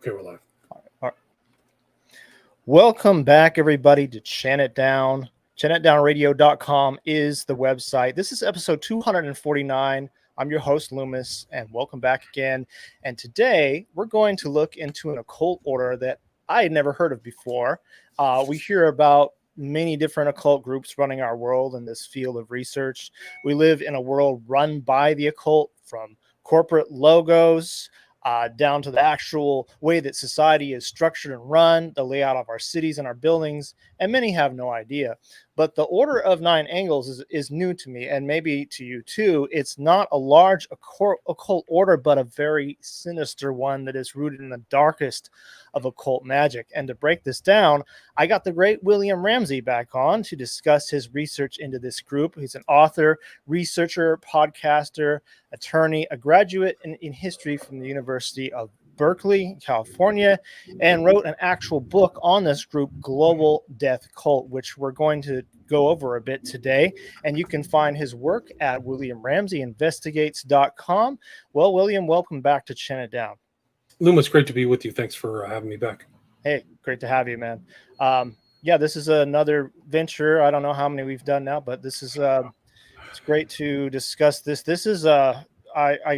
Okay, we're live. All right. Welcome back, everybody, to Chant It Down. ChantItDownRadio.com is the website. This is episode 249. I'm your host, Loomis, and welcome back again. And today, we're going to look into an occult order that I had never heard of before. We hear about many different occult groups running our world in this field of research. We live in a world run by the occult, from corporate logos down to the actual way that society is structured and run, the layout of our cities and our buildings, and many have no idea. But the Order of Nine Angles is new to me, and maybe to you too. It's not a large occult order, but a very sinister one that is rooted in the darkest of occult magic. And to break this down, I got the great William Ramsey back on to discuss his research into this group. He's an author, researcher, podcaster, attorney, a graduate in history from the University of Berkeley, California, and wrote an actual book on this group, Global Death Cult, which we're going to go over a bit today. And you can find his work at WilliamRamseyInvestigates.com. Well, William, welcome back to Chant It Down. Loomis, great to be with you. Thanks for having me back. Hey, great to have you, man. Yeah, this is another venture. I don't know how many we've done now, but this is it's great to discuss this. This is I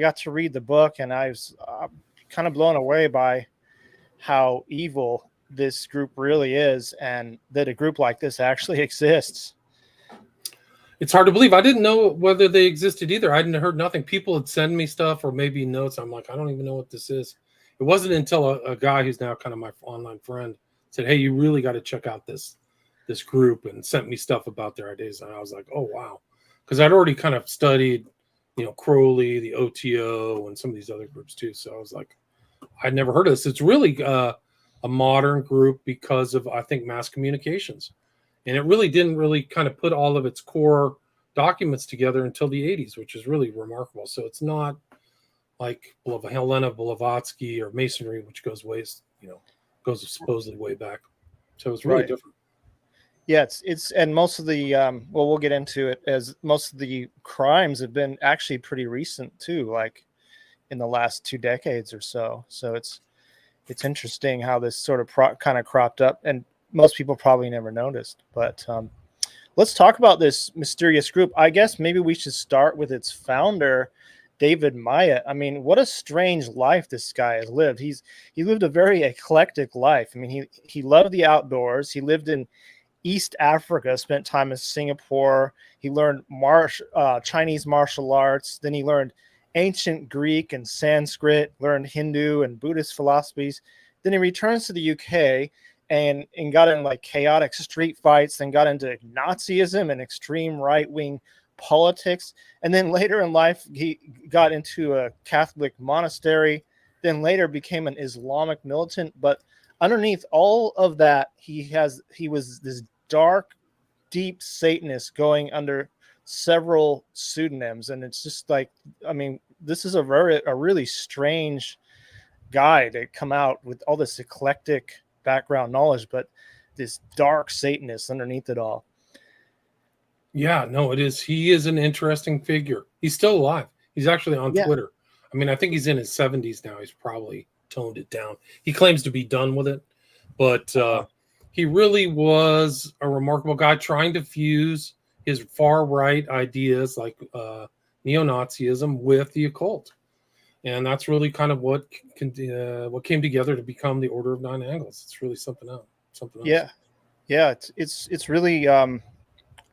got to read the book, and I was kind of blown away by how evil this group really is, and that a group like this actually exists. It's hard to believe. I didn't know whether they existed either. I hadn't heard nothing. People would send me stuff or maybe notes. I'm like, I don't even know what this is. It wasn't until a guy who's now kind of my online friend said, hey, you really got to check out this group, and sent me stuff about their ideas. And I was like, oh, wow. Because I'd already kind of studied, Crowley, the OTO, and some of these other groups too. So I was like, I'd never heard of this. It's really a modern group because of, I think, mass communications. And it really didn't really kind of put all of its core documents together until the 80s, which is really remarkable. So it's not like Helena Blavatsky or Masonry, which goes goes supposedly way back. So it's really different. Yeah, it's and most of the well, we'll get into it, as most of the crimes have been actually pretty recent too, like in the last 2 decades or so. So it's interesting how this sort of kind of cropped up, and most people probably never noticed. But let's talk about this mysterious group. I guess maybe we should start with its founder, David Myatt. I mean, what a strange life this guy has lived. He lived a very eclectic life. I mean, he loved the outdoors. He lived in East Africa, spent time in Singapore. He learned Chinese martial arts. Then he learned ancient Greek and Sanskrit, learned Hindu and Buddhist philosophies. Then he returns to the UK and got in like chaotic street fights, then got into Nazism and extreme right-wing politics. And then later in life, he got into a Catholic monastery, then later became an Islamic militant. But underneath all of that, he was this dark, deep Satanist going under several pseudonyms. And it's just like, I mean, this is a really strange guy to come out with all this eclectic background knowledge, but this dark Satanist underneath it all. Yeah, no, it is. He is an interesting figure. He's still alive. He's actually on Twitter. I mean, I think he's in his 70s now. He's probably toned it down. He claims to be done with it, but he really was a remarkable guy trying to fuse his far right ideas like neo-Nazism with the occult. And that's really kind of what came together to become the Order of Nine Angles. It's really something else. Yeah. It's really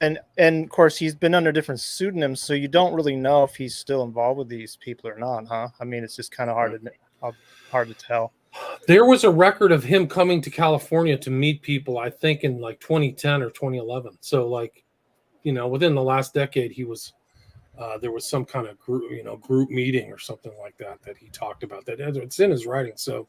and of course he's been under different pseudonyms, so you don't really know if he's still involved with these people or not, huh? I mean, it's just kind of hard to tell. There was a record of him coming to California to meet people, I think in like 2010 or 2011. So like, within the last decade, he was there was some kind of group meeting or something like that he talked about. That it's in his writing. So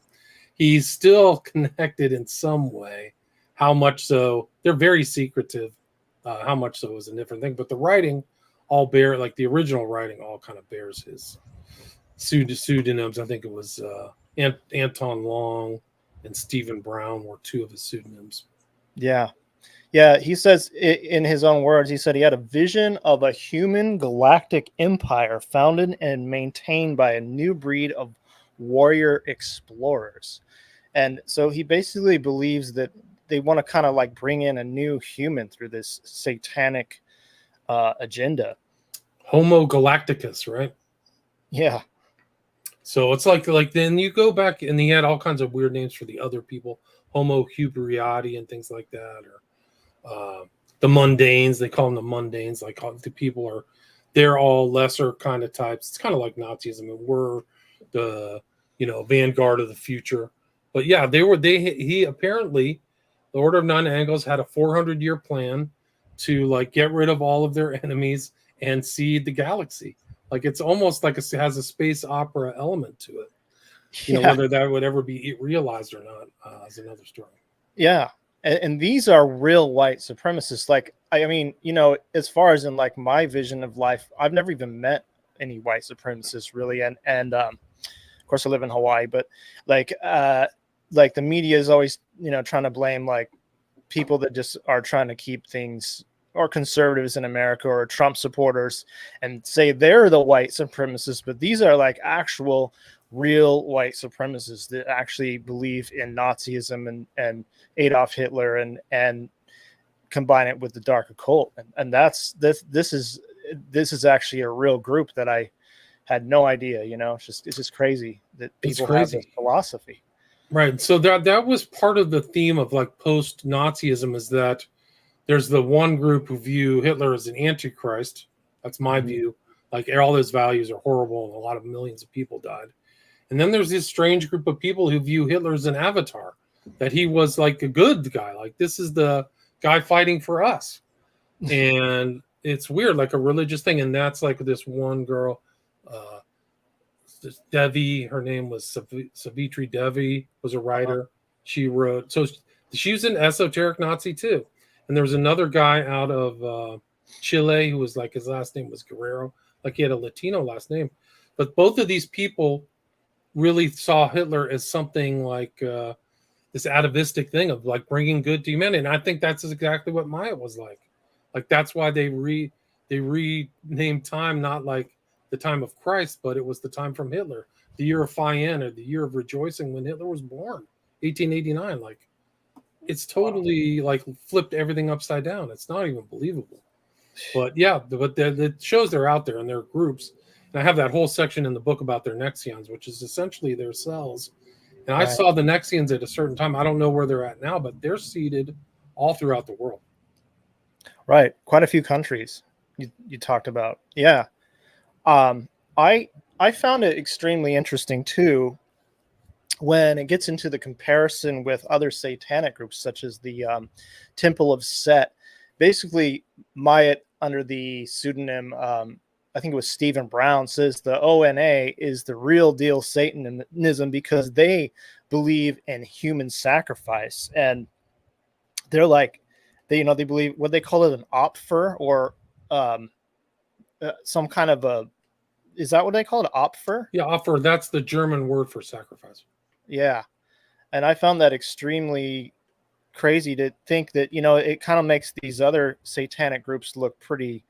he's still connected in some way. How much so? They're very secretive. How much so is a different thing. But the writing all like the original writing all kind of bears his pseudonyms. I think it was Anton Long and Stephen Brown were two of his pseudonyms. Yeah. Yeah, he says in his own words, he said he had a vision of a human galactic empire founded and maintained by a new breed of warrior explorers. And so he basically believes that they want to kind of like bring in a new human through this satanic agenda. Homo Galacticus, right? Yeah. So it's like then you go back and he had all kinds of weird names for the other people, Homo Hubriati and things like that, or the mundanes. They call them the mundanes. Like the people are, they're all lesser kind of types. It's kind of like Nazism, and we're the vanguard of the future. But yeah, he apparently, the Order of Nine Angles had a 400-year plan to like get rid of all of their enemies and seed the galaxy. Like it's almost like it has a space opera element to it. Whether that would ever be realized or not is another story. Yeah. And these are real white supremacists. Like, I mean, as far as in like my vision of life, I've never even met any white supremacists really. And of course I live in Hawaii, but like the media is always, trying to blame like people that just are trying to keep things, or conservatives in America or Trump supporters, and say they're the white supremacists. But these are like actual real white supremacists that actually believe in Nazism and Adolf Hitler and combine it with the dark occult. And that's this is actually a real group that I had no idea. It's just crazy that people have this philosophy. Right. So that was part of the theme of like post-Nazism, is that there's the one group who view Hitler as an antichrist. That's my view. Like all his values are horrible and a lot of millions of people died. And then there's this strange group of people who view Hitler as an avatar, that he was like a good guy. Like this is the guy fighting for us. And it's weird, like a religious thing. And that's like this one girl, Devi, her name was Savitri Devi, was a writer. She wrote, so she was an esoteric Nazi too. And there was another guy out of Chile who was like, his last name was Guerrero, like he had a Latino last name. But both of these people really saw Hitler as something like this atavistic thing of like bringing good to humanity. And I think that's exactly what Myatt was like. Like that's why they renamed time, not like the time of Christ, but it was the time from Hitler, the year of Fayen, or the year of rejoicing when Hitler was born, 1889. Like it's totally like flipped everything upside down. It's not even believable. But yeah, but the shows they're out there and their groups. And I have that whole section in the book about their Nexions, which is essentially their cells. And I saw the Nexions at a certain time. I don't know where they're at now, but they're seated all throughout the world. Right. Quite a few countries you talked about. Yeah. I found it extremely interesting too when it gets into the comparison with other satanic groups, such as the Temple of Set. Basically, Myatt, under the pseudonym, I think it was Stephen Brown, says the ONA is the real deal Satanism because they believe in human sacrifice. And they're like, they believe, what they call it, an Opfer, or some kind of a, is that what they call it? Opfer? Yeah, Opfer. That's the German word for sacrifice. Yeah. And I found that extremely crazy to think that, it kind of makes these other satanic groups look pretty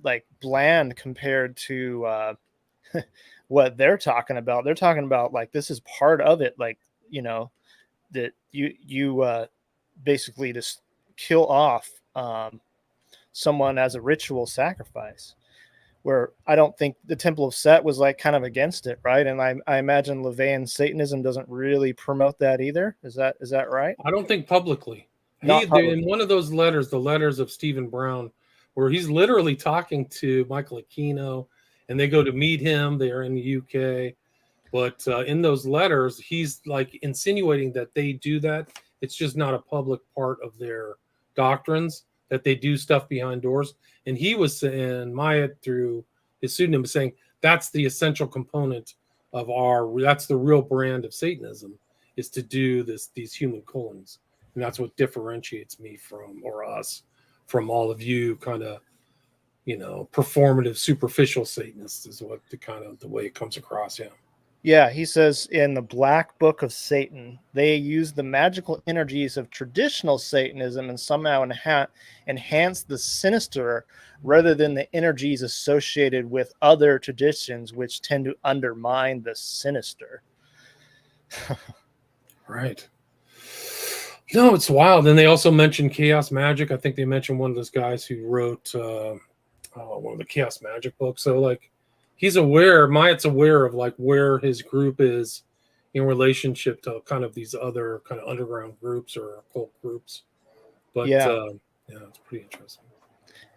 like bland compared to what they're talking about. They're talking about like, this is part of it. Like, that you basically just kill off someone as a ritual sacrifice, where I don't think the Temple of Set was like kind of against it. Right. And I imagine LaVeyan Satanism doesn't really promote that either. Is that right? I don't think publicly. In one of those letters, the letters of Stephen Brown, where he's literally talking to Michael Aquino, and they go to meet him. They're in the UK. But in those letters, he's like insinuating that they do that. It's just not a public part of their doctrines, that they do stuff behind doors. And he was saying, Myatt, through his pseudonym, saying that's the essential component of that's the real brand of Satanism, is to do these human killings. And that's what differentiates me from, or us, from all of you kind of, performative, superficial Satanists, is what the way it comes across. Yeah. Yeah, he says in the Black Book of Satan, they use the magical energies of traditional Satanism and somehow enhance the sinister rather than the energies associated with other traditions, which tend to undermine the sinister. Right. No, it's wild. And they also mentioned chaos magic. I think they mentioned one of those guys who wrote one of the chaos magic books. So like he's aware, Myatt's aware of like where his group is in relationship to kind of these other kind of underground groups or occult groups. But Yeah. yeah, it's pretty interesting.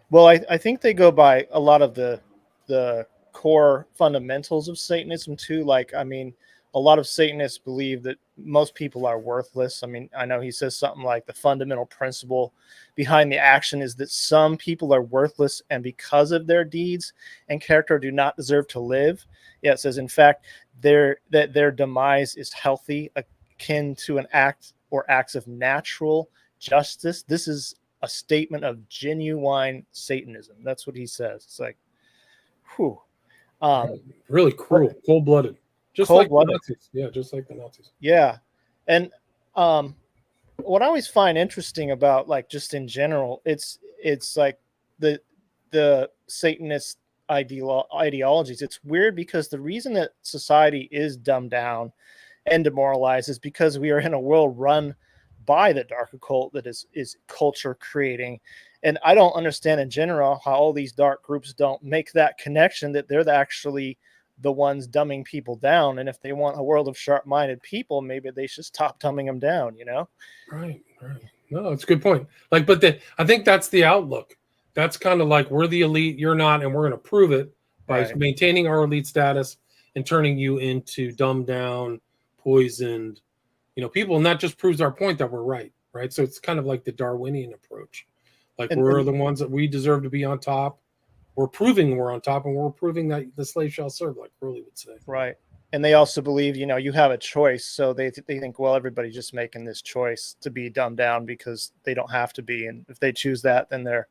Well, I think they go by a lot of the core fundamentals of Satanism too. Like, I mean, a lot of Satanists believe that most people are worthless. I mean, I know he says something like the fundamental principle behind the action is that some people are worthless and because of their deeds and character do not deserve to live. Yeah, it says in fact their demise is healthy, akin to an act or acts of natural justice. This is a statement of genuine Satanism. That's what he says. It's like, whew. Really cruel, cold-blooded. Just like the Nazis. Yeah, just like the Nazis. Yeah. And what I always find interesting about like just in general, it's like the Satanist ideologies. It's weird because the reason that society is dumbed down and demoralized is because we are in a world run by the dark occult that is culture creating. And I don't understand in general how all these dark groups don't make that connection that they're actually the ones dumbing people down. And if they want a world of sharp-minded people, maybe they should stop dumbing them down, you know? Right. No, it's a good point. Like, but I think that's the outlook. That's kind of like we're the elite, you're not, and we're going to prove it by maintaining our elite status and turning you into dumbed down, poisoned, people. And that just proves our point that we're right. Right. So it's kind of like the Darwinian approach. Like we're the ones that we deserve to be on top. We're proving we're on top, and we're proving that the slave shall serve, like Curly would say. Right. And they also believe, you have a choice. So they think, well, everybody's just making this choice to be dumbed down because they don't have to be. And if they choose that, then they're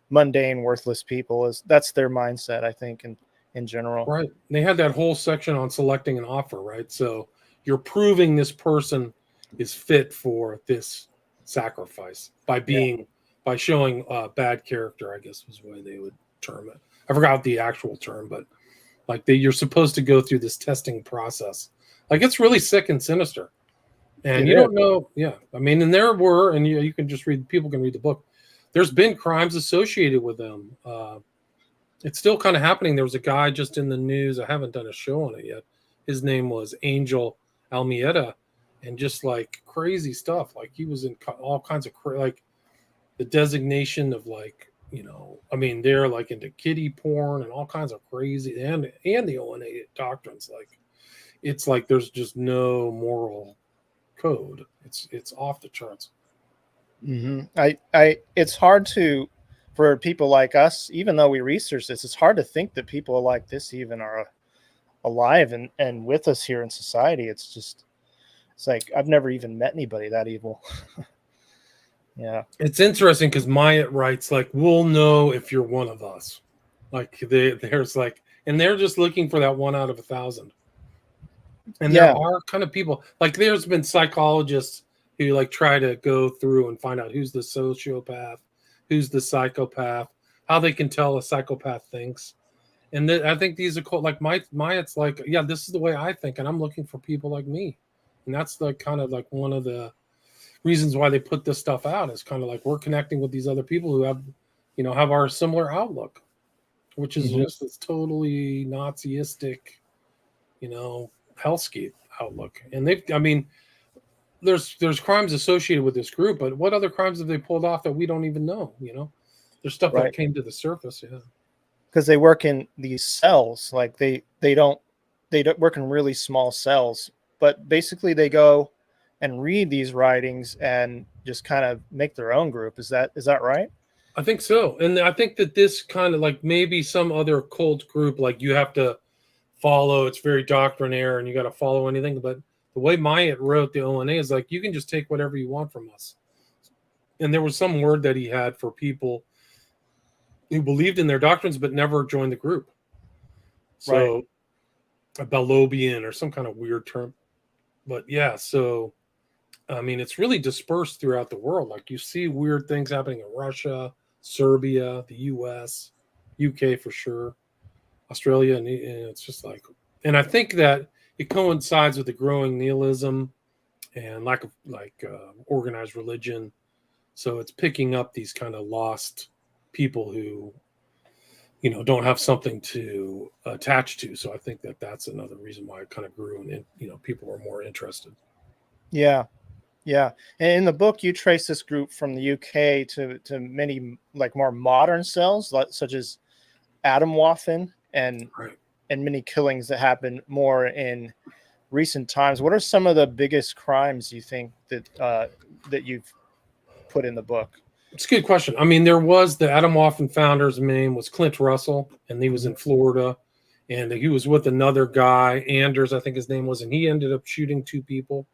mundane, worthless people. That's their mindset, I think, in general. Right. And they had that whole section on selecting an offer, right? So you're proving this person is fit for this sacrifice by showing bad character, I guess was the way they would term it. I forgot the actual term, but like you're supposed to go through this testing process. Like it's really sick and sinister. And you don't know. Yeah. I mean, and there were, and you can just read, people can read the book. There's been crimes associated with them. It's still kind of happening. There was a guy just in the news. I haven't done a show on it yet. His name was Angel Almieta, and just like crazy stuff. Like he was in all kinds of like the designation of like, I mean, they're like into kiddie porn and all kinds of crazy and the ONA doctrines. Like it's like there's just no moral code. It's off the charts. Mm-hmm. It's hard for people like us, even though we research this, it's hard to think that people like this even are alive and with us here in society. It's like I've never even met anybody that evil. Yeah, it's interesting because Myatt writes like, we'll know if you're one of us. Like there's like, and they're just looking for that 1 out of 1,000. And there are kind of people like there's been psychologists who like try to go through and find out who's the sociopath, who's the psychopath, how they can tell a psychopath thinks. And I think these are called like Myatt's like, yeah, this is the way I think, and I'm looking for people like me. And that's like kind of like one of the reasons why they put this stuff out is kind of like we're connecting with these other people who have, have our similar outlook, which is just this totally Naziistic, hellscape outlook. And there's crimes associated with this group, but what other crimes have they pulled off that we don't even know? There's stuff that came to the surface. Yeah. Because they work in these cells, like they don't work in really small cells, but basically they go and read these writings and just kind of make their own group. Is that right? I think so. And I think that this kind of like maybe some other cult group, like you have to follow, it's very doctrinaire and you got to follow anything. But the way Myatt wrote the ONA is like, you can just take whatever you want from us. And there was some word that he had for people who believed in their doctrines but never joined the group. So a Balobian or some kind of weird term. But yeah, so I mean, it's really dispersed throughout the world. Like you see weird things happening in Russia, Serbia, the US, UK for sure, Australia. And it's just like, and I think that it coincides with the growing nihilism and lack of organized religion. So it's picking up these kind of lost people who, don't have something to attach to. So I think that that's another reason why it kind of grew, and people were more interested. Yeah. Yeah. And in the book, you trace this group from the UK to many like more modern cells, such as Atomwaffen and Right. many killings that happen more in recent times. What are some of the biggest crimes you think that that you've put in the book? It's a good question. I mean, there was the Atomwaffen founder's name was Clint Russell, and he was in Florida, and he was with another guy, Anders, I think his name was, and he ended up shooting 2 people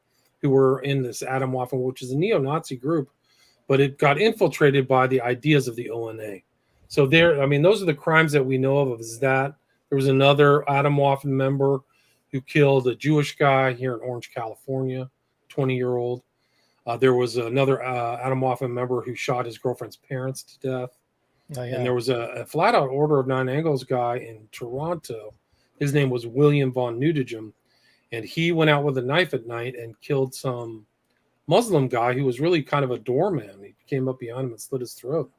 who were in this Atomwaffen, which is a neo-Nazi group, but it got infiltrated by the ideas of the ONA. So those are the crimes that we know of. Is that there was another Atomwaffen member who killed a Jewish guy here in Orange, California, 20-year-old. There was another Atomwaffen member who shot his girlfriend's parents to death. Oh, yeah. And there was a flat-out Order of Nine Angles guy in Toronto. His name was William von Nudegem, and he went out with a knife at night and killed some Muslim guy who was really kind of a doorman. He came up behind him and slit his throat.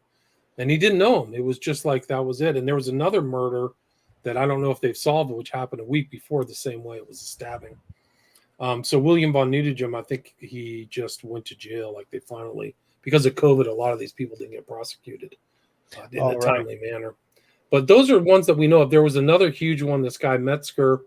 And he didn't know him. It was just like that was it. And there was another murder that I don't know if they've solved, which happened a week before the same way. It was a stabbing. So William von Nudegem, I think he just went to jail. Like they finally, because of COVID, a lot of these people didn't get prosecuted in a timely manner. But those are ones that we know of. There was another huge one, this guy Metzger,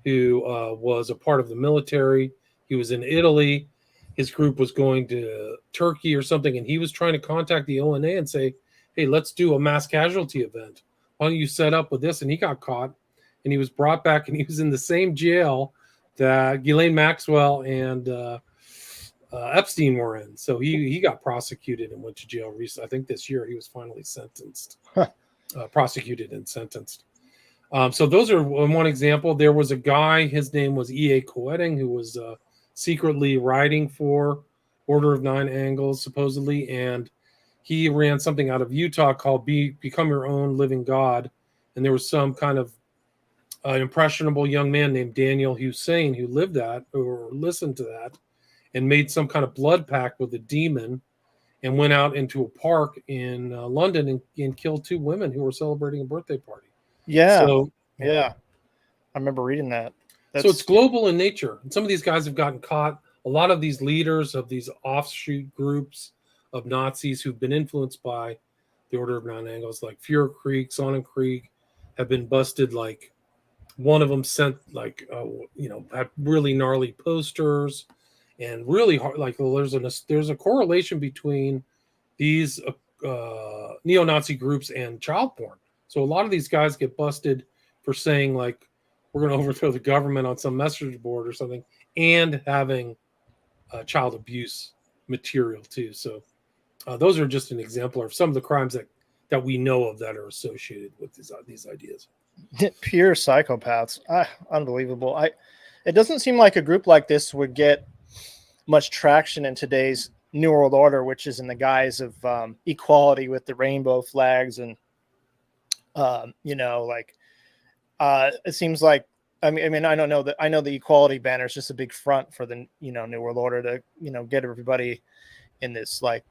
who was a part of the military. He was in Italy. His group was going to Turkey or something, and he was trying to contact the ONA and say, hey, let's do a mass casualty event. Why don't you set up with this? And he got caught, and he was brought back, and he was in the same jail that Ghislaine Maxwell and Epstein were in. So he got prosecuted and went to jail recently. I think this year he was finally sentenced, prosecuted and sentenced. So those are one example. There was a guy, his name was E.A. Coetting, who was secretly writing for Order of Nine Angles, supposedly, and he ran something out of Utah called Become Your Own Living God. And there was some kind of impressionable young man named Daniel Hussein who lived that or listened to that and made some kind of blood pact with a demon and went out into a park in London and killed 2 women who were celebrating a birthday party. Yeah. So, yeah. I remember reading that. So it's global in nature. And some of these guys have gotten caught. A lot of these leaders of these offshoot groups of Nazis who've been influenced by the Order of Nine Angles, like Fuhrer Creek, Sonnenkrieg, have been busted. Like one of them sent had really gnarly posters and really hard. Like there's a correlation between these neo-Nazi groups and child porn. So a lot of these guys get busted for saying like, we're going to overthrow the government on some message board or something, and having child abuse material too. So those are just an example of some of the crimes that we know of that are associated with these ideas. Pure psychopaths. Unbelievable. It doesn't seem like a group like this would get much traction in today's New World Order, which is in the guise of equality with the rainbow flags and it seems like I mean I don't know that I know the equality banner is just a big front for the New World Order to get everybody in this like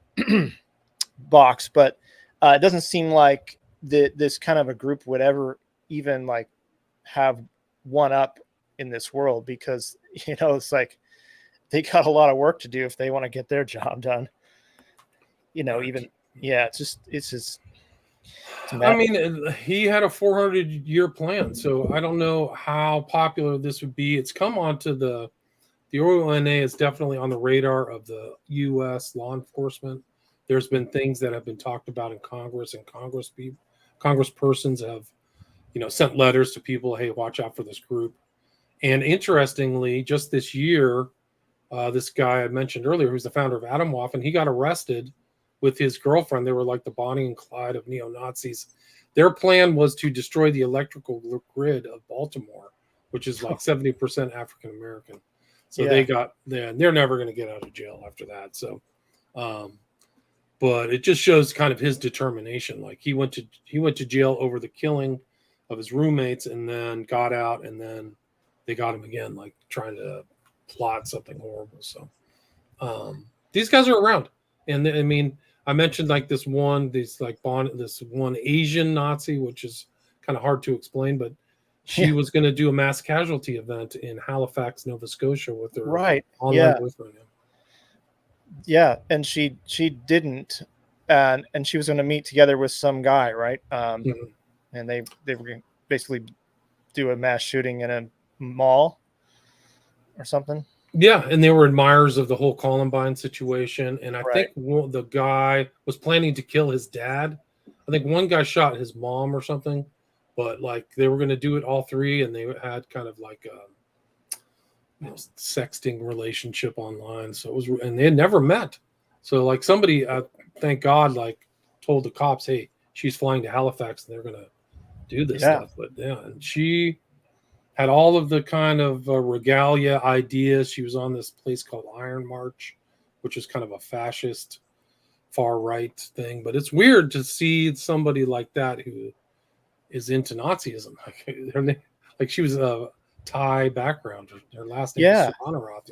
box, but it doesn't seem like this kind of a group would ever even like have one up in this world, because it's like they got a lot of work to do if they want to get their job done. It's just I mean, he had a 400-year plan, so I don't know how popular this would be. It's come onto the ONA is definitely on the radar of the U.S. law enforcement. There's been things that have been talked about in Congress, and congresspersons have, sent letters to people, hey, watch out for this group. And interestingly, just this year, this guy I mentioned earlier, who's the founder of Atomwaffen, he got arrested with his girlfriend. They were like the Bonnie and Clyde of neo-Nazis. Their plan was to destroy the electrical grid of Baltimore, which is like 70% African American. So they're never going to get out of jail after that. So, but it just shows kind of his determination. Like he went to jail over the killing of his roommates, and then got out, and then they got him again, like trying to plot something horrible. So these guys are around, and I mean, I mentioned like this one Asian Nazi, which is kind of hard to explain, but she was going to do a mass casualty event in Halifax, Nova Scotia, with her online boyfriend. Yeah, and she didn't, and she was going to meet together with some guy, right? And they were going to basically do a mass shooting in a mall or something. Yeah, and they were admirers of the whole Columbine situation, and I think the guy was planning to kill his dad. I think one guy shot his mom or something, but like they were going to do it all three, and they had kind of like a sexting relationship online. So it was, and they had never met. So like somebody, thank God, like told the cops, "Hey, she's flying to Halifax, and they're going to do this stuff." But and she had all of the kind of regalia ideas. She was on this place called Iron March, which is kind of a fascist far right thing. But it's weird to see somebody like that who is into Nazism. Like she was a Thai background. Her last name is Sumanarath.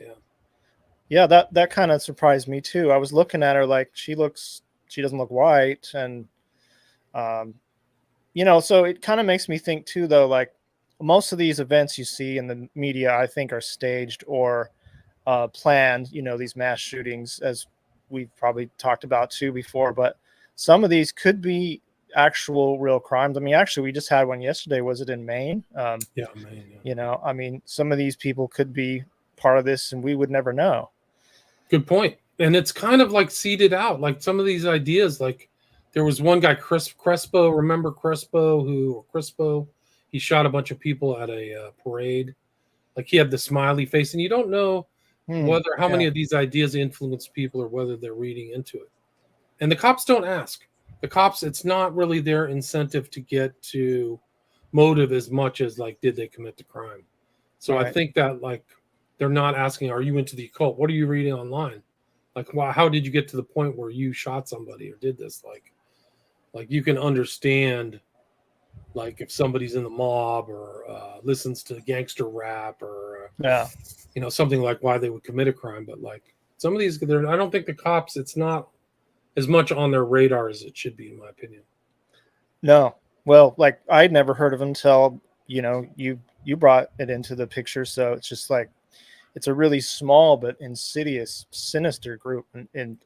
Yeah, that kind of surprised me too. I was looking at her like she doesn't look white, and so it kind of makes me think too, though, like most of these events you see in the media, I think, are staged or planned, these mass shootings, as we've probably talked about too before. But some of these could be actual real crimes. I mean, actually, we just had one yesterday. Was it in Maine? Maine. Yeah. I mean, some of these people could be part of this and we would never know. Good point. And it's kind of like seeded out. Like some of these ideas, like there was one guy, Crespo. Remember Crespo? He shot a bunch of people at a parade. Like he had the smiley face, and you don't know how many of these ideas influence people or whether they're reading into it. And the cops don't ask. The cops, it's not really their incentive to get to motive as much as like, did they commit the crime? So I think that like they're not asking, are you into the occult? What are you reading online? Like, how did you get to the point where you shot somebody or did this? Like you can understand. Like if somebody's in the mob or listens to gangster rap or something like why they would commit a crime. But like some of these, I don't think the cops, it's not as much on their radar as it should be, in my opinion. No, well, like I'd never heard of them until you brought it into the picture. So it's just like it's a really small but insidious, sinister group, and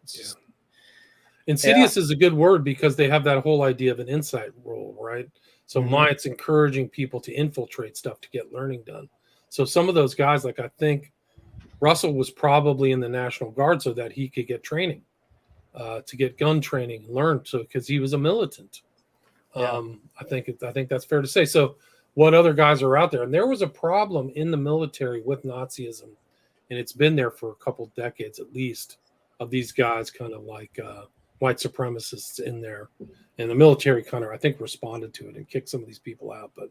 insidious is a good word because they have that whole idea of an insight role, right? So Myatt's encouraging people to infiltrate stuff to get learning done. So some of those guys, like I think Russell was probably in the National Guard so that he could get training, to get gun training and learn. So because he was a militant, I think that's fair to say. So what other guys are out there? And there was a problem in the military with Nazism, and it's been there for a couple decades at least, of these guys kind of like white supremacists in there. And the military kind of, I think, responded to it and kicked some of these people out. But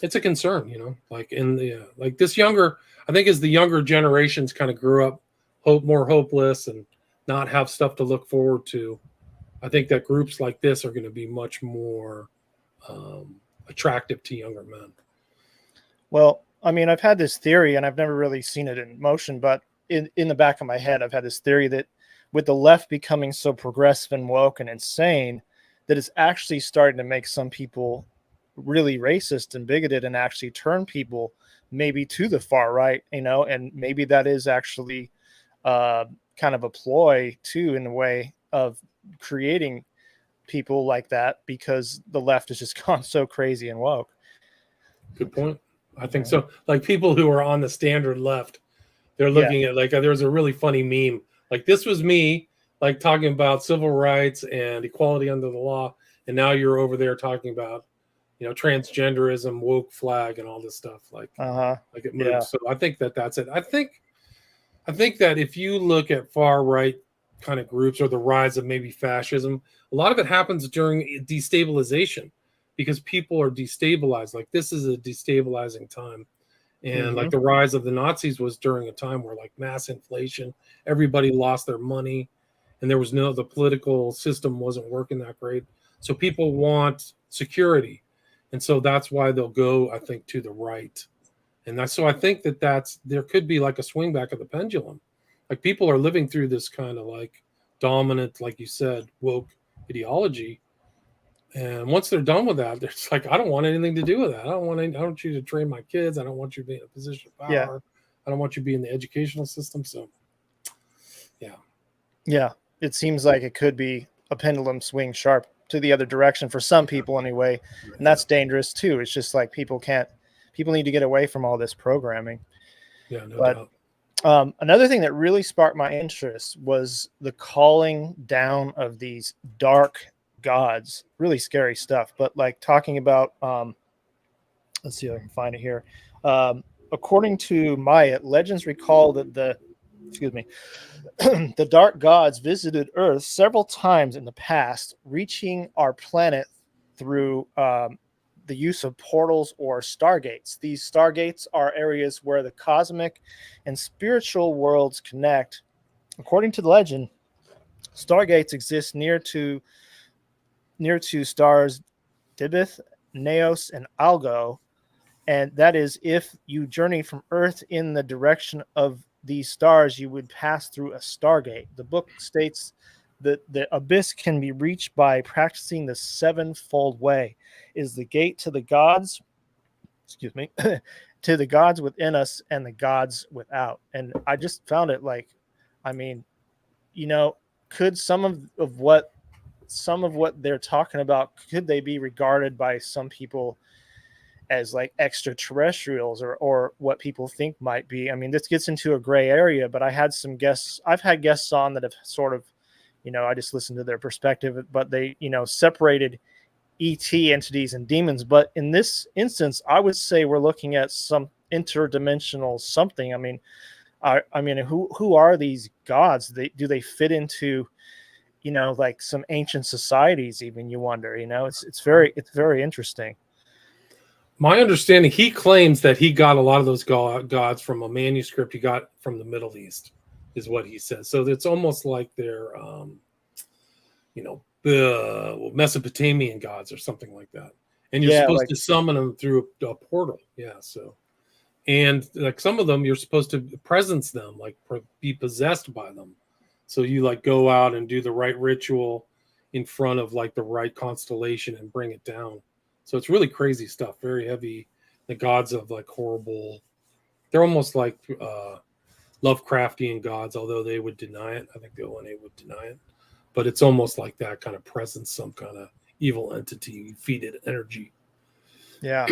it's a concern, like in the like this younger, I think as the younger generations kind of grew up more hopeless and not have stuff to look forward to, I think that groups like this are going to be much more attractive to younger men. Well, I mean, I've had this theory and I've never really seen it in motion, but in the back of my head, I've had this theory that with the left becoming so progressive and woke and insane, that it's actually starting to make some people really racist and bigoted and actually turn people maybe to the far right, and maybe that is actually kind of a ploy too, in the way of creating people like that, because the left has just gone so crazy and woke. Good point. I think so. Like people who are on the standard left, they're looking at like, there was a really funny meme. Like this was me, like talking about civil rights and equality under the law, and now you're over there talking about, transgenderism, woke flag, and all this stuff. Like it moves. Yeah. So I think that's it. I think that if you look at far right kind of groups or the rise of maybe fascism, a lot of it happens during destabilization because people are destabilized. Like this is a destabilizing time. And like the rise of the Nazis was during a time where like mass inflation, everybody lost their money, and there was the political system wasn't working that great. So people want security. And so that's why they'll go, I think, to the right. And so I think there could be like a swing back of the pendulum. Like people are living through this kind of like dominant, like you said, woke ideology. And once they're done with that, they're just like, I don't want anything to do with that. I don't want you to train my kids. I don't want you to be in a position of Yeah. power. I don't want you to be in the educational system. So, yeah. Yeah. It seems like it could be a pendulum swing sharp to the other direction for some people anyway. And that's dangerous too. It's just like people need to get away from all this programming. Yeah, no doubt. Another thing that really sparked my interest was the calling down of these dark gods. Really scary stuff. But like talking about, let's see if I can find it here. According to Myatt, legends recall that the dark gods visited Earth several times in the past, reaching our planet through the use of portals or stargates. These stargates are areas where the cosmic and spiritual worlds connect. According to the legend, stargates exist near to stars Dibith, Neos, and Algo, and that is if you journey from Earth in the direction of these stars, you would pass through a stargate. The book states that the abyss can be reached by practicing the sevenfold way. Is the gate to the gods, to the gods within us and the gods without. And I just found it like, I mean, could some of what they're talking about, could they be regarded by some people as like extraterrestrials or what people think might be? I mean, this gets into a gray area, but I've had guests on that have sort of, I just listened to their perspective, but they, separated ET entities and demons. But in this instance, I would say we're looking at some interdimensional something. I mean, who are these gods? Do they fit into, like some ancient societies? Even, you wonder. It's very interesting. My understanding, he claims that he got a lot of those gods from a manuscript he got from the Middle East, is what he says. So it's almost like they're, the Mesopotamian gods or something like that. And you're supposed to summon them through a portal. Yeah. So, and like some of them, you're supposed to presence them, like be possessed by them. So you like go out and do the right ritual in front of like the right constellation and bring it down. So it's really crazy stuff, very heavy. The gods of like horrible, they're almost like Lovecraftian gods, although they would deny it. I think the ONA would deny it. But it's almost like that kind of presence, some kind of evil entity, feed it energy. Yeah.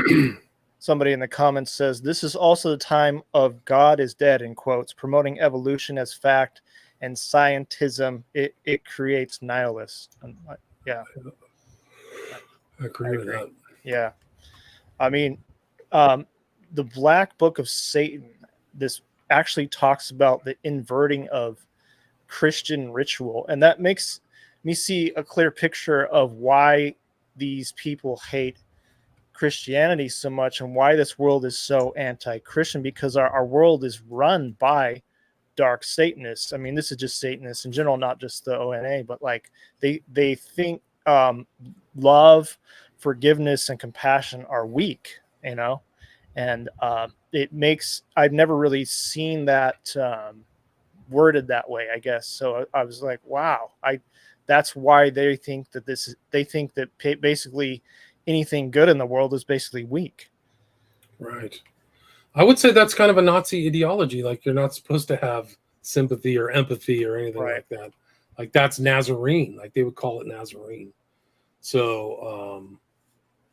Somebody in the comments says, this is also the time of God is dead, in quotes, promoting evolution as fact and scientism. It creates nihilists. Yeah. I agree with that. Yeah. I mean, the Black Book of Satan, this actually talks about the inverting of Christian ritual. And that makes me see a clear picture of why these people hate Christianity so much and why this world is so anti-Christian, because our world is run by dark Satanists. I mean, this is just Satanists in general, not just the ONA, but like they think love, forgiveness, and compassion are weak, and I've never really seen that worded that way, I guess. So I was like, wow, that's why they think that basically anything good in the world is basically weak. Right. I would say that's kind of a Nazi ideology. Like you're not supposed to have sympathy or empathy or anything like that. Like that's Nazarene. Like they would call it Nazarene. So,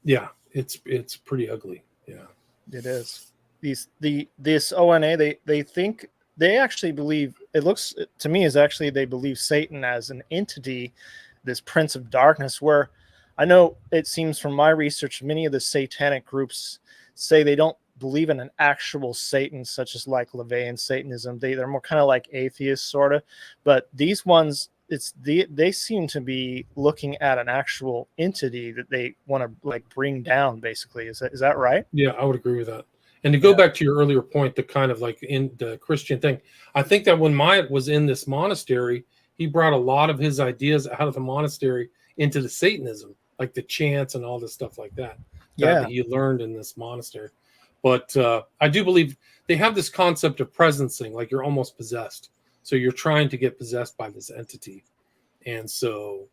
yeah, it's pretty ugly. Yeah, it is. This ONA, they think, they actually believe, it looks to me as actually they believe Satan as an entity, this prince of darkness, where I know it seems from my research, many of the satanic groups say they don't believe in an actual Satan, such as like LaVeyan Satanism. They're more kind of like atheists, sort of. But these ones, they seem to be looking at an actual entity that they want to like bring down, basically. Is that right? Yeah, I would agree with that. And to go back to your earlier point, the kind of like in the Christian thing, I think that when Myatt was in this monastery, he brought a lot of his ideas out of the monastery into the Satanism, like the chants and all this stuff like that. Yeah. he learned in this monastery. But I do believe they have this concept of presencing, like you're almost possessed. So you're trying to get possessed by this entity. And so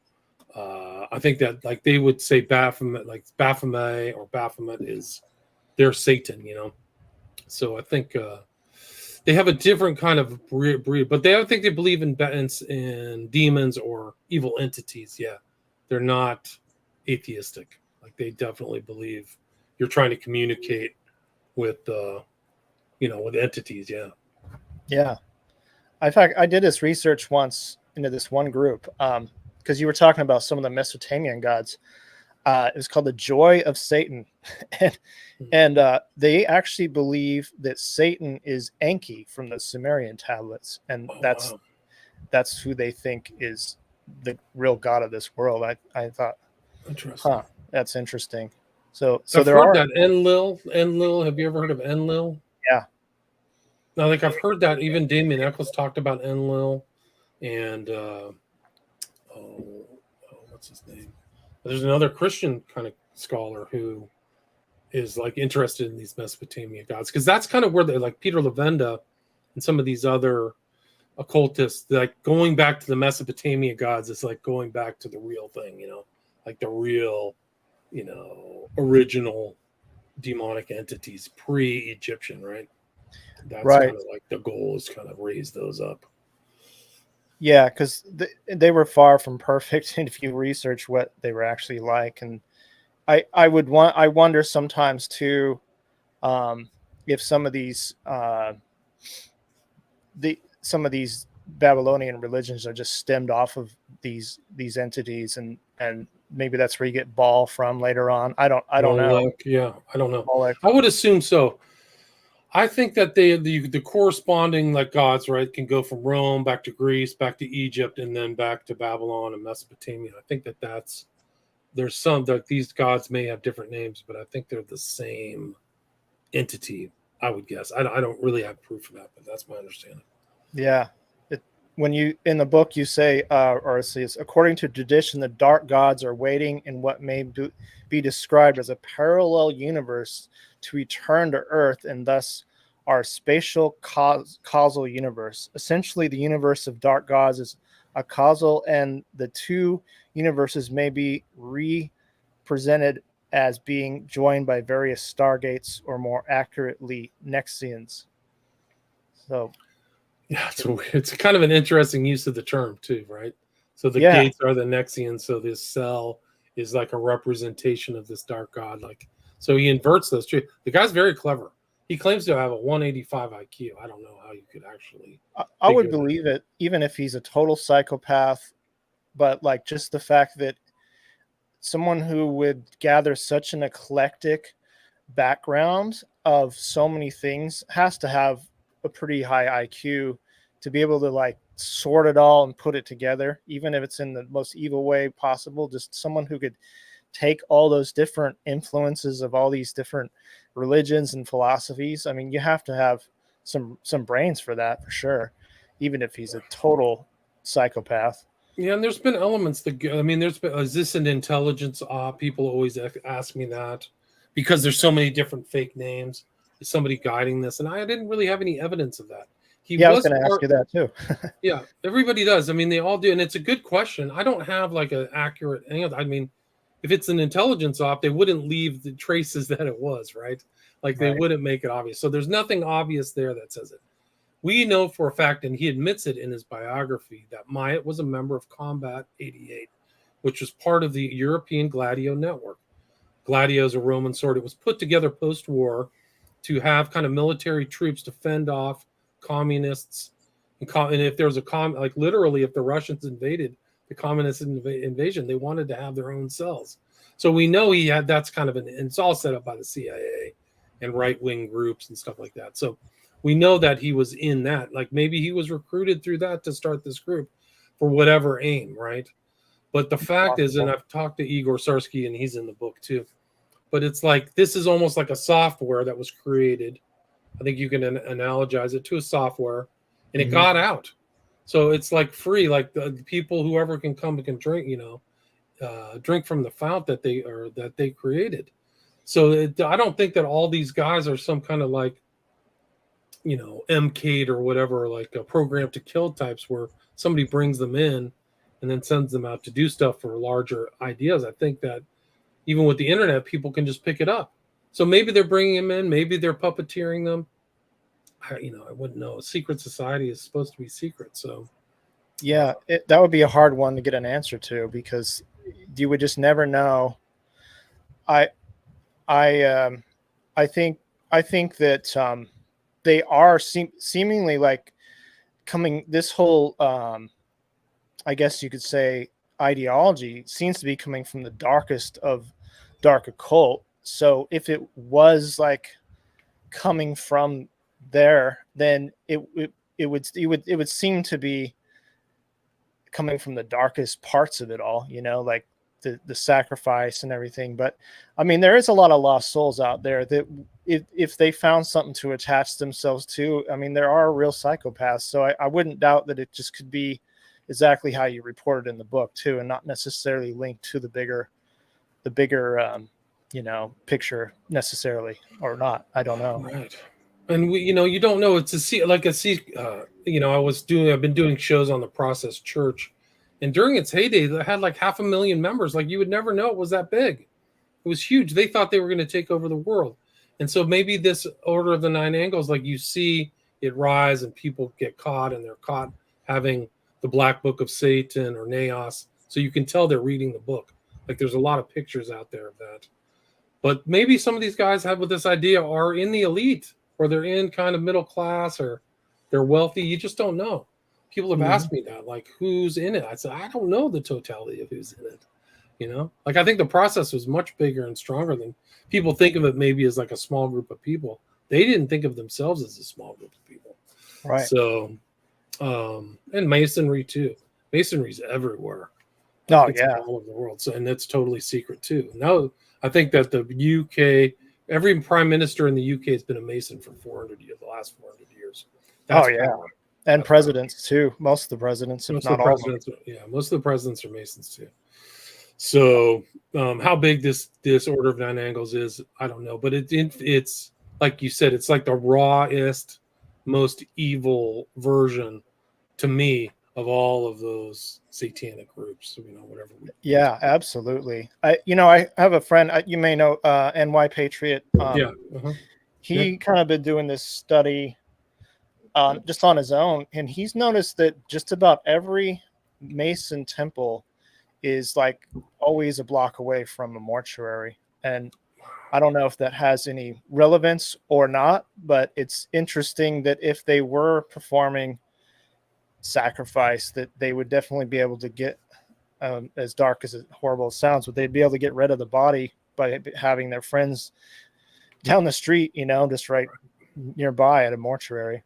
I think that like they would say Baphomet, like Baphomet or Baphomet is their Satan, you know. So I think they have a different kind of breed, but I think they believe in demons or evil entities. Yeah, they're not atheistic. Like they definitely believe you're trying to communicate with, with entities. Yeah. Yeah. In fact, I did this research once into this one group because you were talking about some of the Mesopotamian gods. It was called the Joy of Satan, and they actually believe that Satan is Enki from the Sumerian tablets, and that's who they think is the real god of this world. I thought, interesting. That's interesting. So I've there heard are that Enlil. Have you ever heard of Enlil? Yeah. No, like I've heard that even Damien Eccles talked about Enlil, and what's his name? There's another Christian kind of scholar who is like interested in these Mesopotamian gods, because that's kind of where they like Peter Levenda and some of these other occultists, like going back to the Mesopotamian gods is like going back to the real thing, like the real, original demonic entities pre-Egyptian, right? That's right. kind of like the goal is kind of raise those up. Yeah, because they were far from perfect. And if you research what they were actually like, and I wonder sometimes too, if some of these Babylonian religions are just stemmed off of these entities, and maybe that's where you get Baal from later on. I don't know. Yeah, I don't know. Molech. I would assume so. I think that the corresponding like gods, right, can go from Rome back to Greece, back to Egypt, and then back to Babylon and Mesopotamia. I think there's some that these gods may have different names, but I think they're the same entity. I would guess. I don't really have proof of that, but that's my understanding. Yeah. When you in the book you say, or it says, according to tradition, the dark gods are waiting in what may be described as a parallel universe to return to Earth, and thus our spatial causal universe. Essentially, the universe of dark gods is a causal, and the two universes may be represented as being joined by various stargates, or more accurately, nexions. So. Yeah, it's kind of an interesting use of the term too, right? So the gates are the nexions, so this cell is like a representation of this dark god. Like, so he inverts those two. The guy's very clever. He claims to have a 185 IQ. I don't know how you could actually. I would believe it, even if he's a total psychopath. But like just the fact that someone who would gather such an eclectic background of so many things has to have a pretty high IQ to be able to like sort it all and put it together, even if it's in the most evil way possible. Just someone who could take all those different influences of all these different religions and philosophies. I mean, you have to have some brains for that, for sure, even if he's a total psychopath. Yeah, and there's been elements is this an intelligence op? People always ask me that because there's so many different fake names. Is somebody guiding this? And I didn't really have any evidence of that. I was going to ask you that too. Yeah, everybody does. I mean, they all do. And it's a good question. I don't have like an accurate answer. I mean, if it's an intelligence op, they wouldn't leave the traces that it was, right? Like they wouldn't make it obvious. So there's nothing obvious there that says it. We know for a fact, and he admits it in his biography, that Myatt was a member of Combat 88, which was part of the European Gladio network. Gladio is a Roman sword. It was put together post-war to have kind of military troops to fend off communists. And if there was like literally, if the Russians invaded the communist invasion, they wanted to have their own cells. So we know that's kind of it's all set up by the CIA and right-wing groups and stuff like that. So we know that he was in that. Like maybe he was recruited through that to start this group for whatever aim, right? But the fact is, and I've talked to Igor Sarsky, and he's in the book too, but it's like this is almost like a software that was created. I think you can analogize it to a software, and it got out. So it's like free, like the people, whoever can come can drink, drink from the fount that they created. So I don't think that all these guys are some kind of like, MCAD or whatever, like a program to kill types where somebody brings them in and then sends them out to do stuff for larger ideas. I think that even with the internet, people can just pick it up. So maybe they're bringing them in, maybe they're puppeteering them. I wouldn't know. A secret society is supposed to be secret. So yeah, that would be a hard one to get an answer to, because you would just never know. I think that they are seemingly like coming. This whole, I guess you could say, ideology seems to be coming from the darkest of dark occult. So if it was like coming from there, then it would seem to be coming from the darkest parts of it all, like the sacrifice and everything. But I mean, there is a lot of lost souls out there that if they found something to attach themselves to, I mean, there are real psychopaths. So I wouldn't doubt that it just could be exactly how you reported in the book too, and not necessarily linked to the bigger picture necessarily, or not. I don't know. right. And you don't know. It's I've been doing shows on the Process Church, and during its heyday, they had like 500,000 members. Like, you would never know it was that big. It was huge. They thought they were going to take over the world. And so maybe this Order of the Nine Angles, like, you see it rise and people get caught, and they're caught having the Black Book of Satan or Naos. So you can tell they're reading the book. Like, there's a lot of pictures out there of that. But maybe some of these guys have with this idea are in the elite, or they're in kind of middle class, or they're wealthy. You just don't know. People have asked me that, like, who's in it? I said, I don't know the totality of who's in it. Like, I think the process was much bigger and stronger than people think of it, maybe as like a small group of people. They didn't think of themselves as a small group of people. Right. So, and Masonry too. Masonry's everywhere. Oh, It's yeah. all over the world. So, and it's totally secret too. Now, I think that the UK, every prime minister in the UK has been a Mason for 400 years, the last 400 years. That's power. And presidents too. Most of the presidents, if not all of them. Most of the presidents are Masons too. So, how big this Order of Nine Angles is, I don't know. But it's like you said, it's like the rawest, most evil version to me of all of those satanic groups. Whatever. Yeah, absolutely. I have a friend, you may know, NY Patriot. He kind of been doing this study just on his own, and he's noticed that just about every Mason temple is like always a block away from a mortuary. And I don't know if that has any relevance or not, but it's interesting that if they were performing sacrifice, that they would definitely be able to get, as dark as it horrible it sounds, but they'd be able to get rid of the body by having their friends down the street, just right nearby at a mortuary.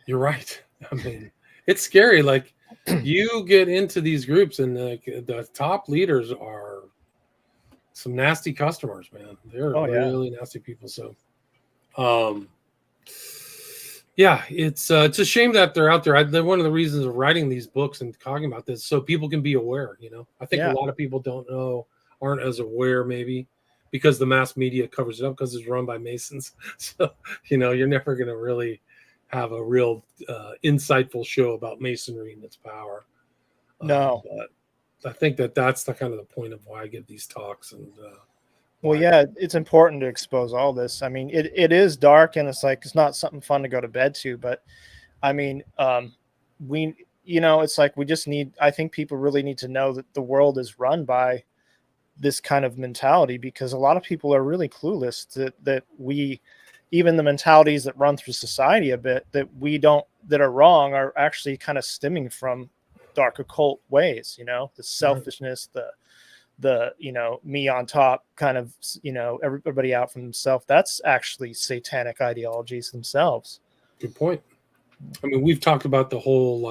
You're right. I mean, it's scary. Like, you get into these groups, and the top leaders are some nasty customers, man. They're really nasty people. So, yeah, it's a shame that they're out there. They're one of the reasons of writing these books and talking about this, so people can be aware. I think a lot of people don't know, aren't as aware, maybe because the mass media covers it up because it's run by Masons. So, you're never going to really have a real insightful show about Masonry and its power. No, but I think that's the kind of the point of why I give these talks. And it's important to expose all this. I mean, it is dark, and it's not something fun to go to bed to. But I mean, it's like I think people really need to know that the world is run by this kind of mentality, because a lot of people are really clueless that even the mentalities that run through society a bit that are wrong are actually kind of stemming from dark occult ways, the selfishness, the me on top kind of, everybody out for themselves. That's actually satanic ideologies themselves. Good point. I mean, we've talked about the whole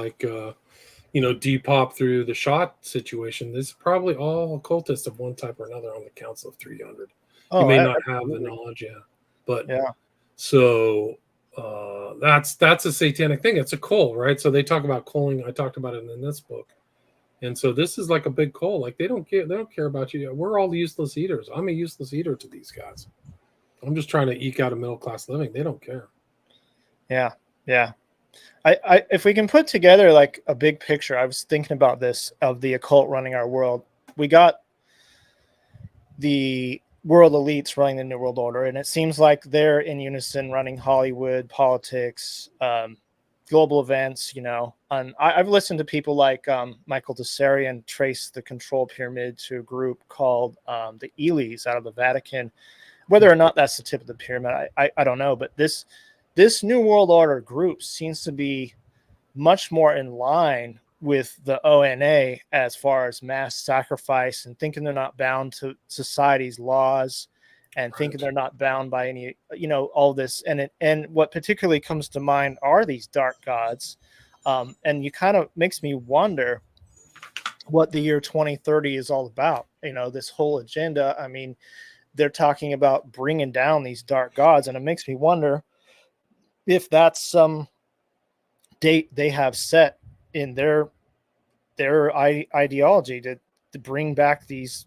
Depop through the shot situation. This is probably all occultists of one type or another on the Council of 300. You may not have the knowledge, but so that's a satanic thing. It's a cult, right? So they talk about culling. I talked about it in this book, And so this is like a big cult. Like they don't care about you. We're all useless eaters. I'm a useless eater to these guys. I'm just trying to eke out a middle class living. They don't care. Yeah. Yeah. I if we can put together like a big picture, I was thinking about this of the occult running our world. We got the world elites running the New World Order, and it seems like they're in unison running Hollywood, politics, global events, you know. And I've listened to people like Michael Tsarian trace the control pyramid to a group called the Elis out of the Vatican. Whether or not that's the tip of the pyramid, I don't know. But this New World Order group seems to be much more in line with the ONA as far as mass sacrifice and thinking they're not bound to society's laws and thinking they're not bound by any, you know, all this. And what particularly comes to mind are these dark gods. And you kind of makes me wonder what the year 2030 is all about. You know, this whole agenda. I mean, they're talking about bringing down these dark gods, and it makes me wonder if that's some date they have set in their ideology to bring back these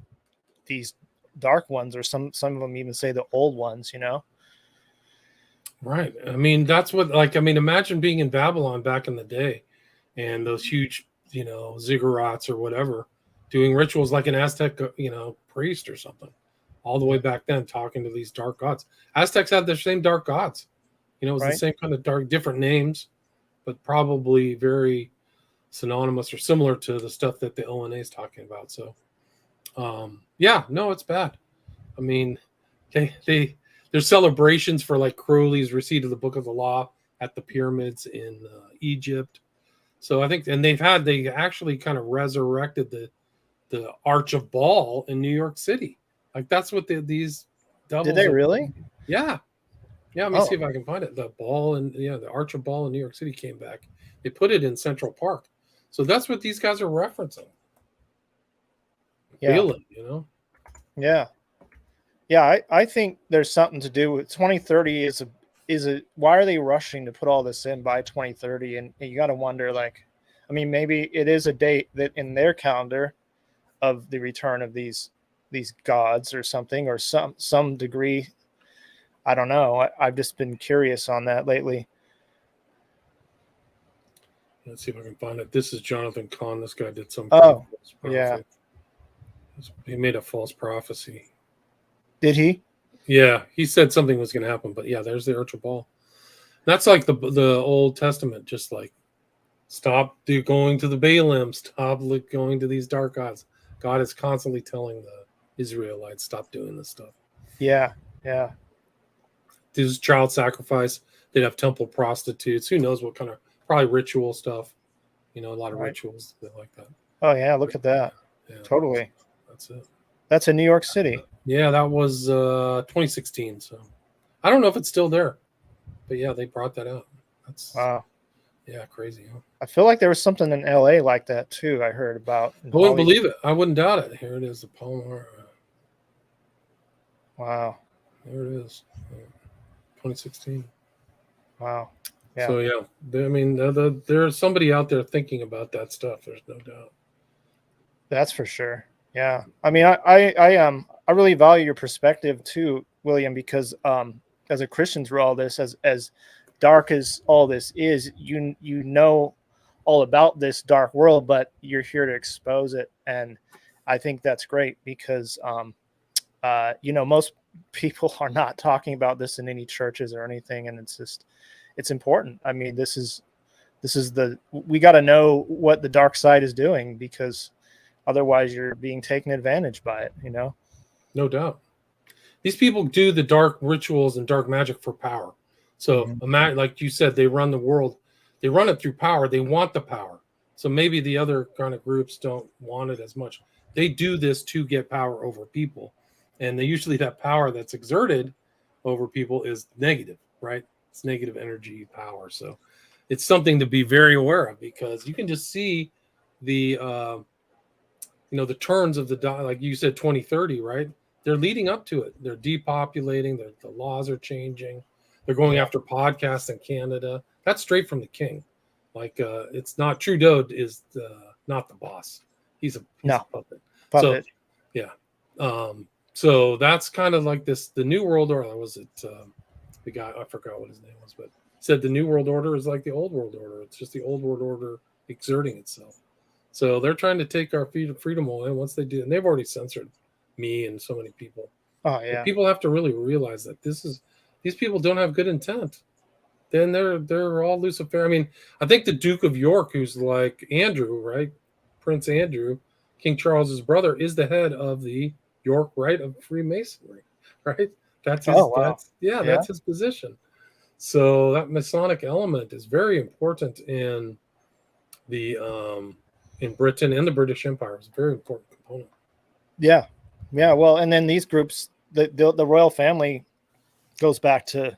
dark ones, or some of them even say the old ones, you know. Right. I mean, that's what, like, I mean, imagine being in Babylon back in the day and those huge, you know, ziggurats or whatever, doing rituals like an Aztec, you know, priest or something, all the way back then, talking to these dark gods. Aztecs had the same dark gods. You know, it was the same kind of dark, different names, but probably very synonymous or similar to the stuff that the ONA is talking about. So, yeah, no, it's bad. I mean, there's celebrations for like Crowley's receipt of the Book of the Law at the pyramids in Egypt. So I think, and they actually kind of resurrected the Arch of Baal in New York City. Like that's what these devils. Did they really? Yeah. Let me see if I can find it. The Arch of Baal in New York City came back. They put it in Central Park. So that's what these guys are referencing. Yeah. Feeling, you know? Yeah. Yeah, I think there's something to do with 2030 is a why are they rushing to put all this in by 2030? And you got to wonder, like, I mean, maybe it is a date that in their calendar of the return of these gods or something, or some degree. I don't know. I've just been curious on that lately. Let's see if I can find it. This is Jonathan Kahn. This guy did some. Oh, yeah. He made a false prophecy. Did he? Yeah, he said something was going to happen, but yeah, there's the Arch of Baal. That's like the Old Testament, just like stop going to the Baalim, stop going to these dark gods. God is constantly telling the Israelites, stop doing this stuff. Yeah. This child sacrifice. They'd have temple prostitutes. Who knows what kind of, probably ritual stuff. You know, a lot of rituals like that. Oh yeah, look at that. Yeah, totally. That's it. That's in New York City. Yeah, that was 2016. So I don't know if it's still there, but yeah, they brought that out. That's wow. Yeah, crazy. Huh? I feel like there was something in LA like that too. I heard about. I wouldn't believe it. I wouldn't doubt it. Here it is, the Palomar. Wow. There it is. 2016. Wow. Yeah. So yeah, I mean, there's somebody out there thinking about that stuff. There's no doubt. That's for sure. Yeah. I mean, I really value your perspective too, William, because as a Christian through all this, as dark as all this is, you know all about this dark world, but you're here to expose it, and I think that's great because you know, most people are not talking about this in any churches or anything, and it's important. I mean, this is we got to know what the dark side is doing, because otherwise you're being taken advantage by it, you know? No doubt. These people do the dark rituals and dark magic for power. So imagine, like you said, they run the world. They run it through power. They want the power. So maybe the other kind of groups don't want it as much. They do this to get power over people. And they usually, that power that's exerted over people is negative, right? It's negative energy power. So it's something to be very aware of, because you can just see the, you know, the turns of like you said, 2030, right? They're leading up to it. They're depopulating. The laws are changing. They're going after podcasts in Canada. That's straight from the king. Like, it's not, Trudeau is not the boss. He's a puppet. Puppet. So, yeah. So that's kind of like this. The New World Order. Was it the guy? I forgot what his name was, but said the New World Order is like the Old World Order. It's just the Old World Order exerting itself. So they're trying to take our freedom away. And once they do, and they've already censored me and so many people. Oh yeah. But people have to really realize that these people don't have good intent. Then they're all Lucifer. I mean, I think the Duke of York, who's like Andrew, right? Prince Andrew, King Charles's brother, is the head of the York Rite of Freemasonry, right? That's his. That's his position. So that Masonic element is very important in the in Britain and the British Empire. It's a very important component. Yeah. Well, and then these groups, the royal family goes back to,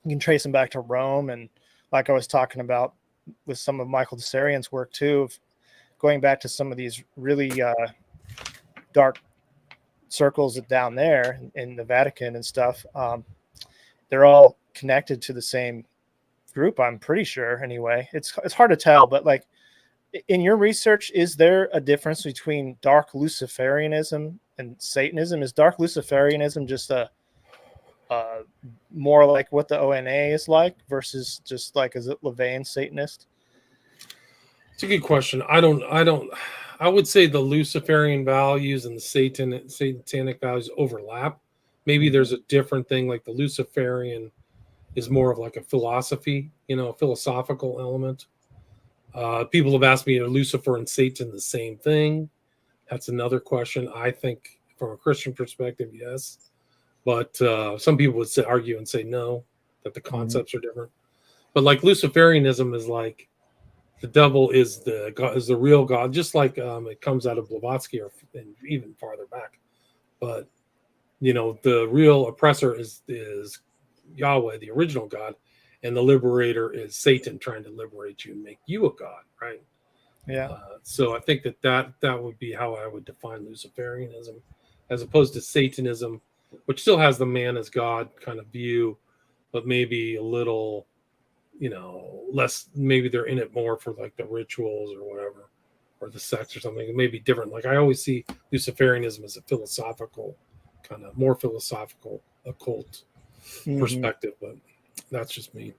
you can trace them back to Rome, and like I was talking about with some of Michael Tsarian's work too, of going back to some of these really dark circles down there in the Vatican and stuff. They're all connected to the same group, I'm pretty sure. Anyway, it's hard to tell, but like in your research, is there a difference between dark Luciferianism and Satanism? Is dark Luciferianism just a more like what the ONA is like versus just like, is it Levain Satanist? It's a good question. I would say the Luciferian values and the satanic values overlap. Maybe there's a different thing, like the Luciferian is more of like a philosophy, a philosophical element. People have asked me, are Lucifer and Satan the same thing? That's another question. I think from a Christian perspective, yes. But some people would argue and say no, that the concepts are different. But like Luciferianism is like the devil is the real God, just like it comes out of Blavatsky or even farther back. But the real oppressor is Yahweh, the original God, and the liberator is Satan trying to liberate you and make you a god, right? Yeah. So I think that would be how I would define Luciferianism, as opposed to Satanism, which still has the man as God kind of view, but maybe a little, less. Maybe they're in it more for like the rituals or whatever, or the sex or something. It may be different. Like I always see Luciferianism as a philosophical, kind of more philosophical, occult perspective, but that's just me.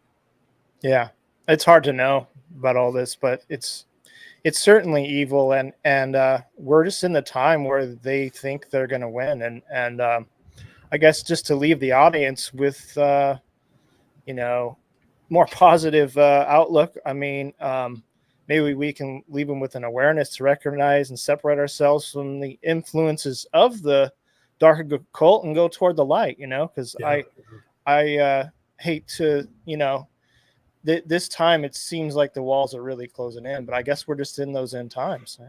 Yeah, it's hard to know about all this, but it's certainly evil, and we're just in the time where they think they're going to win, and I guess just to leave the audience with more positive outlook. I mean, maybe we can leave them with an awareness to recognize and separate ourselves from the influences of the dark occult and go toward the light. Because I hate to, this time it seems like the walls are really closing in, but I guess we're just in those end times.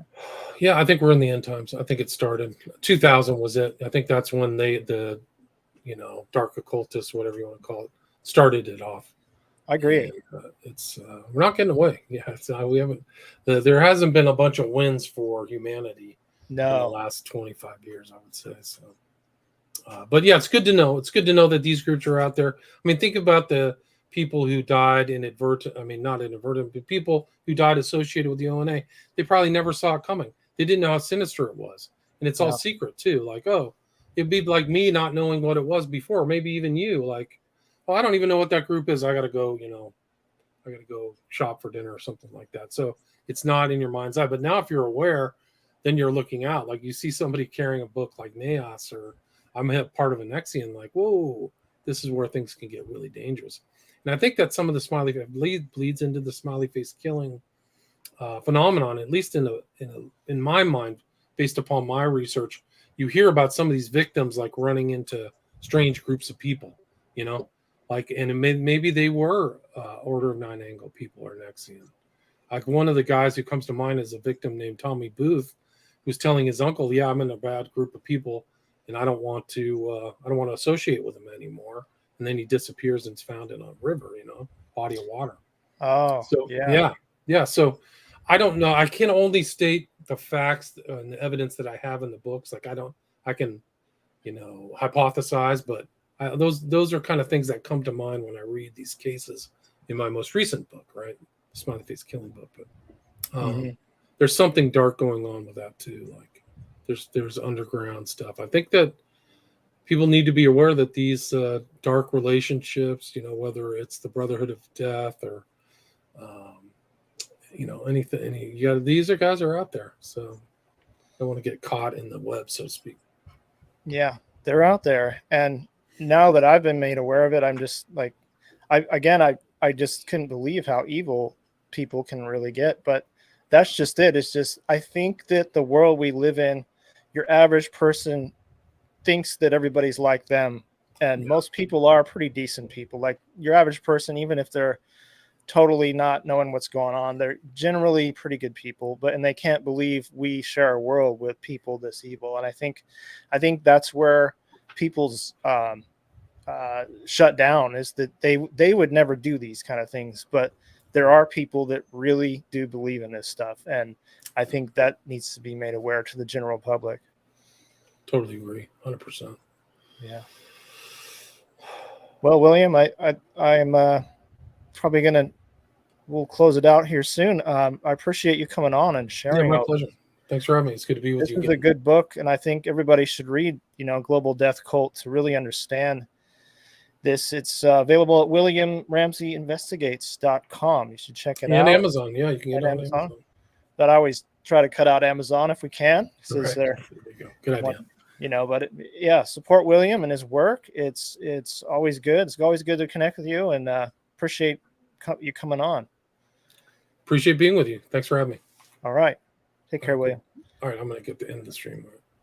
Yeah, I think we're in the end times. I think it started 2000 was it. I think that's when the dark occultists, whatever you want to call it, started it off. I agree. And, it's we're not getting away. Yeah, we haven't. There hasn't been a bunch of wins for humanity in the last 25 years, I would say. So, but yeah, it's good to know. It's good to know that these groups are out there. I mean, think about the people who died not inadvertent, but people who died associated with the ONA. They probably never saw it coming. They didn't know how sinister it was, and it's all secret too. Like, it'd be like me not knowing what it was before. Maybe even you, like, I don't even know what that group is. I got to go, I got to go shop for dinner or something like that. So it's not in your mind's eye. But now if you're aware, then you're looking out. Like you see somebody carrying a book like Naos, or I'm part of an Nexian, like, whoa, this is where things can get really dangerous. And I think that some of the smiley face bleeds into the smiley face killing phenomenon, at least in my mind, based upon my research. You hear about some of these victims like running into strange groups of people, like, and maybe they were Order of Nine Angle people or Nexian. Like one of the guys who comes to mind is a victim named Tommy Booth, who's telling his uncle, "Yeah, I'm in a bad group of people, and I don't want to associate with them anymore." And then he disappears and is found in a river, body of water. Oh, so yeah. So I don't know. I can only state the facts and the evidence that I have in the books. Like I can, hypothesize, but those are kind of things that come to mind when I read these cases in my most recent book, right? Smiley Face Killing book. But there's something dark going on with that too. Like there's underground stuff. I think that people need to be aware that these dark relationships, whether it's the Brotherhood of Death or anything, these guys are out there. So don't want to get caught in the web, so to speak. Yeah, they're out there. And now that I've been made aware of it, I'm just like, I just couldn't believe how evil people can really get. But that's just it. It's just, I think that the world we live in, your average person thinks that everybody's like them. And most people are pretty decent people. Like your average person, even if they're totally not knowing what's going on, they're generally pretty good people, and they can't believe we share a world with people this evil. And I think that's where people's shut down, is that they would never do these kind of things, but there are people that really do believe in this stuff, and I think that needs to be made aware to the general public. Totally agree, 100%. Yeah. Well, William, I'm probably we'll close it out here soon. I appreciate you coming on and sharing. Yeah, my pleasure. Thanks for having me. It's good to be with you again. This is a good book, and I think everybody should read, Global Death Cult, to really understand this. It's available at WilliamRamseyInvestigates.com. You should check it out. And Amazon. Yeah, you can get it on Amazon. But I always try to cut out Amazon if we can. Right. There you go. Good idea. But support William and his work. It's always good. It's always good to connect with you, and appreciate you coming on. Appreciate being with you. Thanks for having me. All right. Take care, William. All right. I'm going to get to end the stream.